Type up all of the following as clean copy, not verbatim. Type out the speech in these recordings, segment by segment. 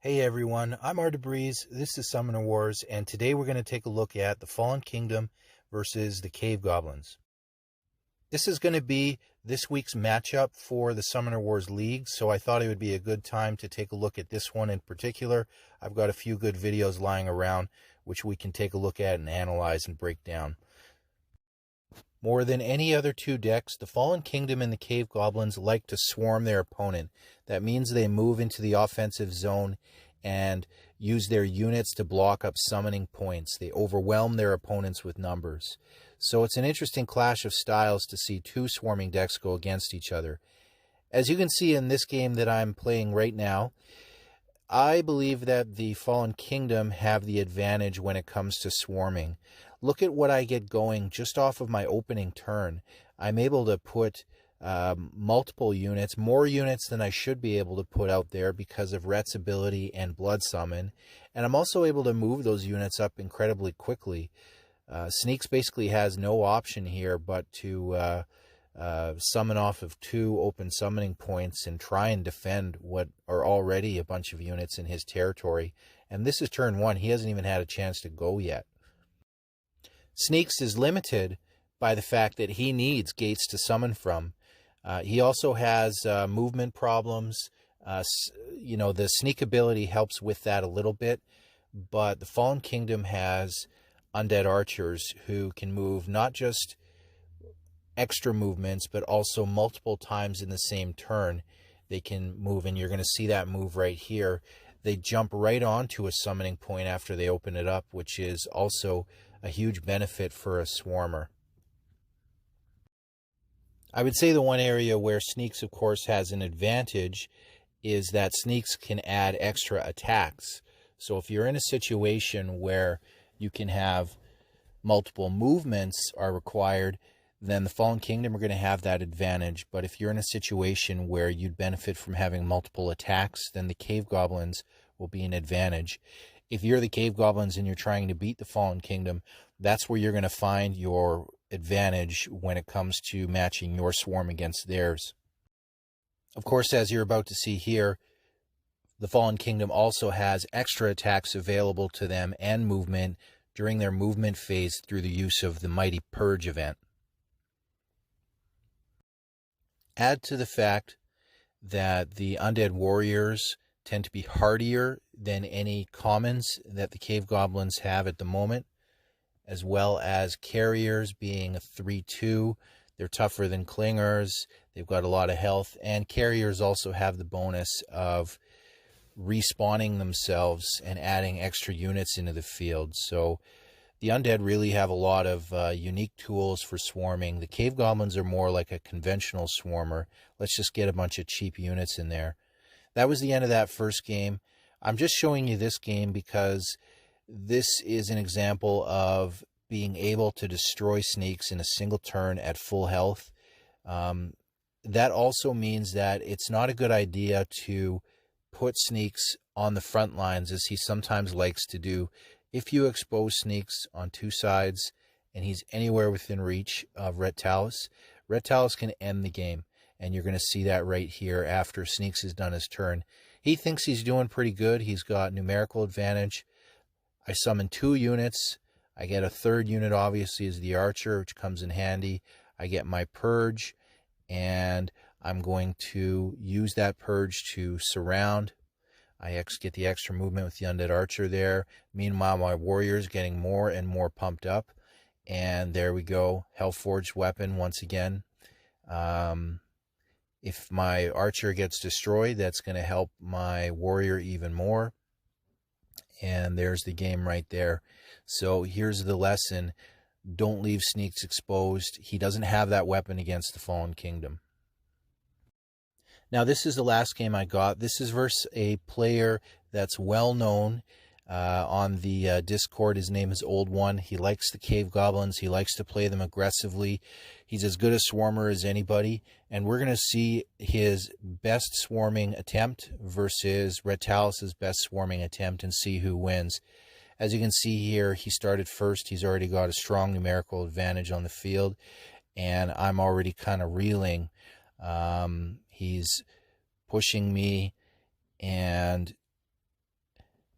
Hey everyone, I'm hardier. This is Summoner Wars, and today we're going to take a look at the Fallen Kingdom versus the Cave Goblins. This is going to be this week's matchup for the Summoner Wars League, so I thought it would be a good time to take a look at this one in particular. I've got a few good videos lying around which we can take a look at and analyze and break down. More than any other two decks, the Fallen Kingdom and the Cave Goblins like to swarm their opponent. That means they move into the offensive zone and use their units to block up summoning points. They overwhelm their opponents with numbers. So it's an interesting clash of styles to see two swarming decks go against each other. As you can see in this game that I'm playing right now, I believe that the Fallen Kingdom have the advantage when it comes to swarming. Look at what I get going just off of my opening turn. I'm able to put multiple units, more units than I should be able to put out there because of Rets' ability and Blood Summon. And I'm also able to move those units up incredibly quickly. Sneeks basically has no option here but to summon off of two open summoning points and try and defend what are already a bunch of units in his territory. And this is turn one. He hasn't even had a chance to go yet. Sneeks is limited by the fact that he needs gates to summon from. He also has movement problems. The sneak ability helps with that a little bit, but the Fallen Kingdom has undead archers who can move not just extra movements, but also multiple times in the same turn. They can move, and you're going to see that move right here. They jump right onto a summoning point after they open it up, which is also a huge benefit for a swarmer. I would say the one area where Sneeks, of course, has an advantage is that Sneeks can add extra attacks. So if you're in a situation where you can have multiple movements are required, then the Fallen Kingdom are going to have that advantage. But if you're in a situation where you'd benefit from having multiple attacks, then the Cave Goblins will be an advantage. If you're the Cave Goblins and you're trying to beat the Fallen Kingdom, that's where you're going to find your advantage when it comes to matching your swarm against theirs. Of course, as you're about to see here, the Fallen Kingdom also has extra attacks available to them and movement during their movement phase through the use of the Mighty Purge event. Add to the fact that the undead warriors tend to be hardier than any commons that the Cave Goblins have at the moment, as well as carriers being a 3-2. They're tougher than clingers. They've got a lot of health, and carriers also have the bonus of respawning themselves and adding extra units into the field. So the undead really have a lot of unique tools for swarming. The Cave Goblins are more like a conventional swarmer. Let's just get a bunch of cheap units in there. That was the end of that first game. I'm just showing you this game because this is an example of being able to destroy Sneeks in a single turn at full health. That also means that it's not a good idea to put Sneeks on the front lines, as he sometimes likes to do. If you expose Sneeks on two sides and he's anywhere within reach of Ret can end the game. And you're going to see that right here after Sneeks has done his turn. He thinks he's doing pretty good. He's got numerical advantage. I summon two units. I get a third unit, obviously, as the archer, which comes in handy. I get my purge, and I'm going to use that purge to surround. I get the extra movement with the undead archer there. Meanwhile, my warrior's getting more and more pumped up. And there we go. Hellforged weapon once again. If my archer gets destroyed, that's going to help my warrior even more. And there's the game right there. So here's the lesson. Don't leave Sneeks exposed. He doesn't have that weapon against the Fallen Kingdom. Now, this is the last game I got. This is versus a player that's well known on the Discord. His name is Old One. He likes the Cave Goblins. He likes to play them aggressively. He's as good a swarmer as anybody. And we're going to see his best swarming attempt versus Retalis' best swarming attempt and see who wins. As you can see here, he started first. He's already got a strong numerical advantage on the field. And I'm already kind of reeling. He's pushing me, and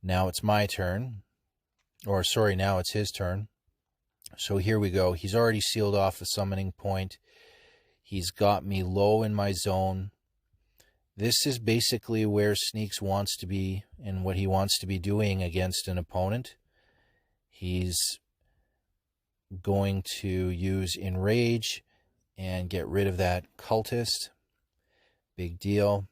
Now it's my turn. Or sorry, now it's his turn. So here we go. He's already sealed off a summoning point. He's got me low in my zone. This is basically where Sneeks wants to be and what he wants to be doing against an opponent. He's going to use Enrage and get rid of that cultist. Big deal.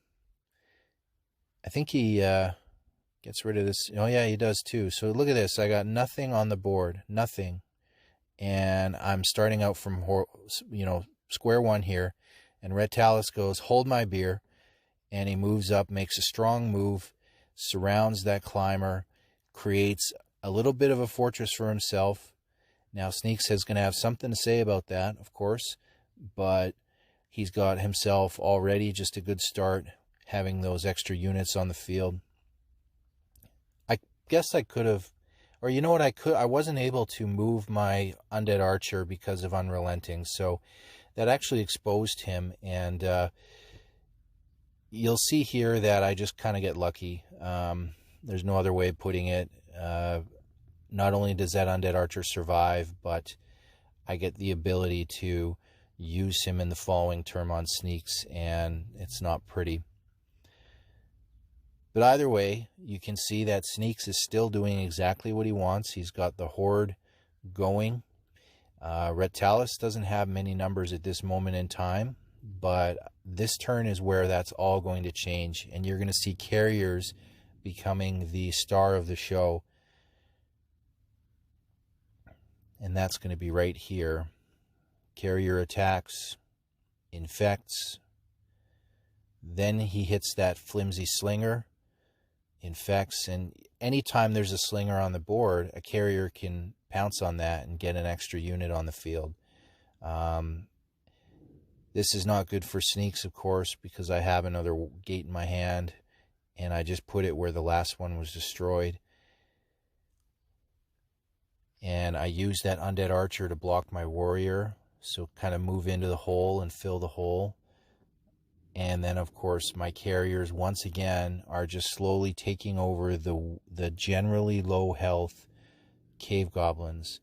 I think he gets rid of this. Oh, yeah, he does too. So look at this. I got nothing on the board. Nothing. And I'm starting out from, square one here. And Red Talus goes, hold my beer. And he moves up, makes a strong move, surrounds that climber, creates a little bit of a fortress for himself. Now, Sneeks is going to have something to say about that, of course, but he's got himself already just a good start, having those extra units on the field. I guess I could have, or you know what, I wasn't able to move my Undead Archer because of Unrelenting, so that actually exposed him, and you'll see here that I just kind of get lucky. There's no other way of putting it. Not only does that Undead Archer survive, but I get the ability to use him in the following turn on Sneeks, and it's not pretty. But either way, you can see that Sneeks is still doing exactly what he wants. He's got the Horde going. Red Talus doesn't have many numbers at this moment in time, but this turn is where that's all going to change, and you're going to see carriers becoming the star of the show. And that's going to be right here. Carrier attacks, infects. Then he hits that flimsy slinger, infects, and anytime there's a slinger on the board, a carrier can pounce on that and get an extra unit on the field. This is not good for Sneeks, of course, because I have another gate in my hand, and I just put it where the last one was destroyed. And I use that Undead Archer to block my warrior, so kind of move into the hole and fill the hole. And then, of course, my carriers, once again, are just slowly taking over the generally low health cave goblins.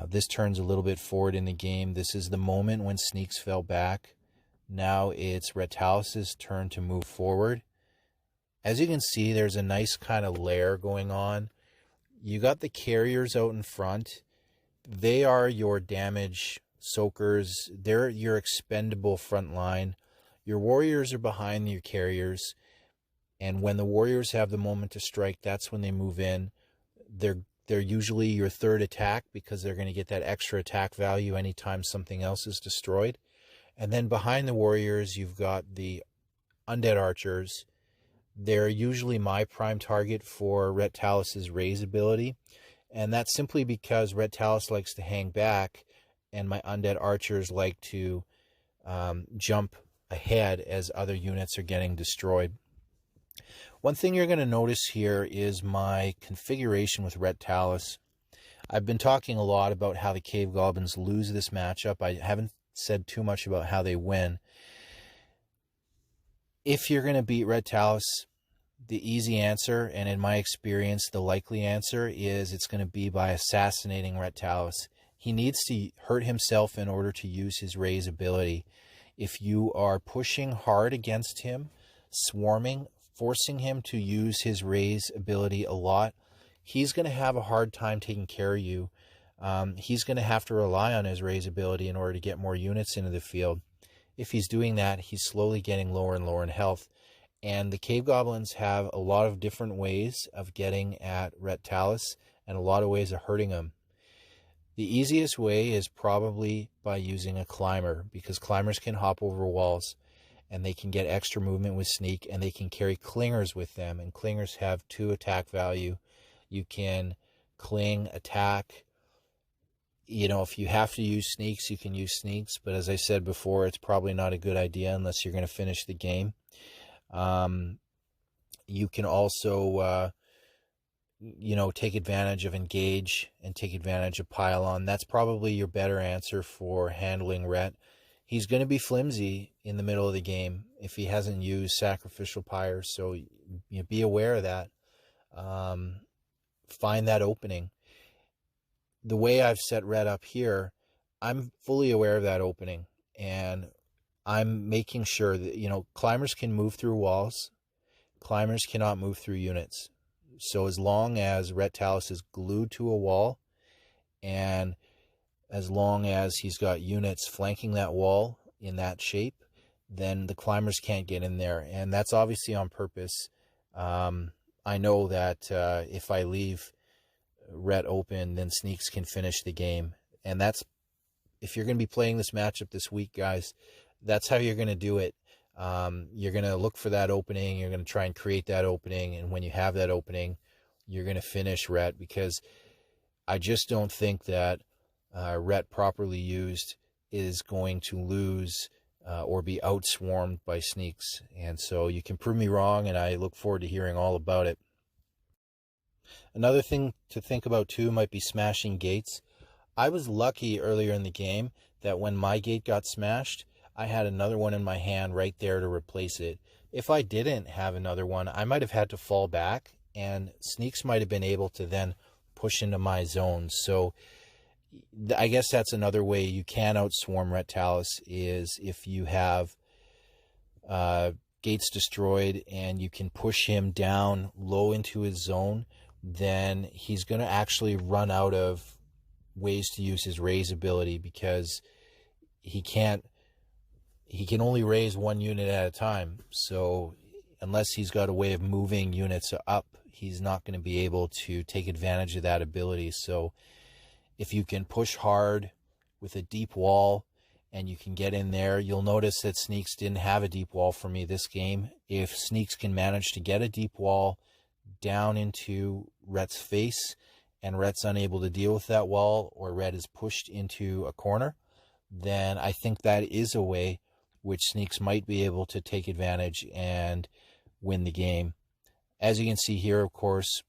This turns a little bit forward in the game. This is the moment when Sneeks fell back. Now it's Red Talus's turn to move forward. As you can see, there's a nice kind of layer going on. You got the carriers out in front. They are your damage soakers. They're your expendable front line. Your warriors are behind your carriers. And when the warriors have the moment to strike, that's when they move in. They're usually your third attack because they're going to get that extra attack value anytime something else is destroyed. And then behind the warriors, you've got the Undead Archers. They're usually my prime target for Ret Talus's raise ability, and that's simply because Ret Talus likes to hang back, and my Undead Archers like to jump ahead as other units are getting destroyed. One thing you're going to notice here is my configuration with Ret Talus. I've been talking a lot about how the Cave Goblins lose this matchup. I haven't said too much about how they win. If you're going to beat Red Talus, the easy answer, and in my experience, the likely answer, is it's going to be by assassinating Red Talus. He needs to hurt himself in order to use his raise ability. If you are pushing hard against him, swarming, forcing him to use his raise ability a lot, he's going to have a hard time taking care of you. He's going to have to rely on his raise ability in order to get more units into the field. If he's doing that, he's slowly getting lower and lower in health. And the Cave Goblins have a lot of different ways of getting at Ret Talus and a lot of ways of hurting him. The easiest way is probably by using a climber, because climbers can hop over walls and they can get extra movement with sneak, and they can carry clingers with them, and clingers have 2 attack value. You can cling, attack. You know, if you have to use sneaks, you can use sneaks, but as I said before, it's probably not a good idea unless you're going to finish the game. You can also, take advantage of engage and take advantage of pile-on. That's probably your better answer for handling Ret. He's going to be flimsy in the middle of the game if he hasn't used sacrificial pyres, so be aware of that. find that opening. The way I've set Red up here, I'm fully aware of that opening, and I'm making sure that, climbers can move through walls. Climbers cannot move through units. So as long as Ret Talus is glued to a wall, and as long as he's got units flanking that wall in that shape, then the climbers can't get in there. And that's obviously on purpose. I know that if I leave Ret open, then Sneeks can finish the game. And that's, if you're going to be playing this matchup this week, guys, that's how you're going to do it. You're going to look for that opening. You're going to try and create that opening. And when you have that opening, you're going to finish Ret, because I just don't think that Ret properly used is going to lose or be outswarmed by Sneeks. And so you can prove me wrong, and I look forward to hearing all about it. Another thing to think about too might be smashing gates. I was lucky earlier in the game that when my gate got smashed, I had another one in my hand right there to replace it. If I didn't have another one, I might have had to fall back, and Sneeks might have been able to then push into my zone. So I guess that's another way you can outswarm Ret Talus, is if you have gates destroyed and you can push him down low into his zone, then he's going to actually run out of ways to use his raise ability, because he can only raise one unit at a time. So unless he's got a way of moving units up, he's not going to be able to take advantage of that ability. So if you can push hard with a deep wall and you can get in there, you'll notice that Sneeks didn't have a deep wall for me this game. If Sneeks can manage to get a deep wall down into Ret's face, and Ret's unable to deal with that wall, or Ret is pushed into a corner, then I think that is a way which Sneeks might be able to take advantage and win the game. As you can see here, of course,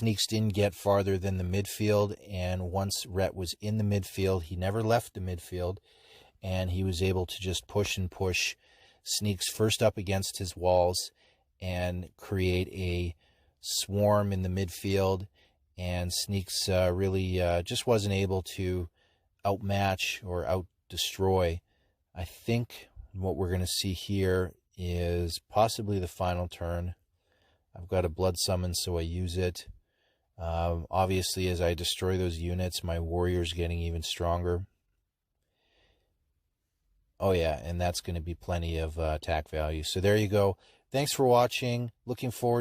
Sneeks didn't get farther than the midfield, and once Ret was in the midfield, he never left the midfield, and he was able to just push and push Sneeks first up against his walls and create a swarm in the midfield, and Sneeks really just wasn't able to outmatch or out-destroy. I think what we're going to see here is possibly the final turn. I've got a blood summon, so I use it. Obviously, as I destroy those units, my warrior's getting even stronger. Oh yeah, and that's going to be plenty of attack value. So there you go. Thanks for watching. Looking forward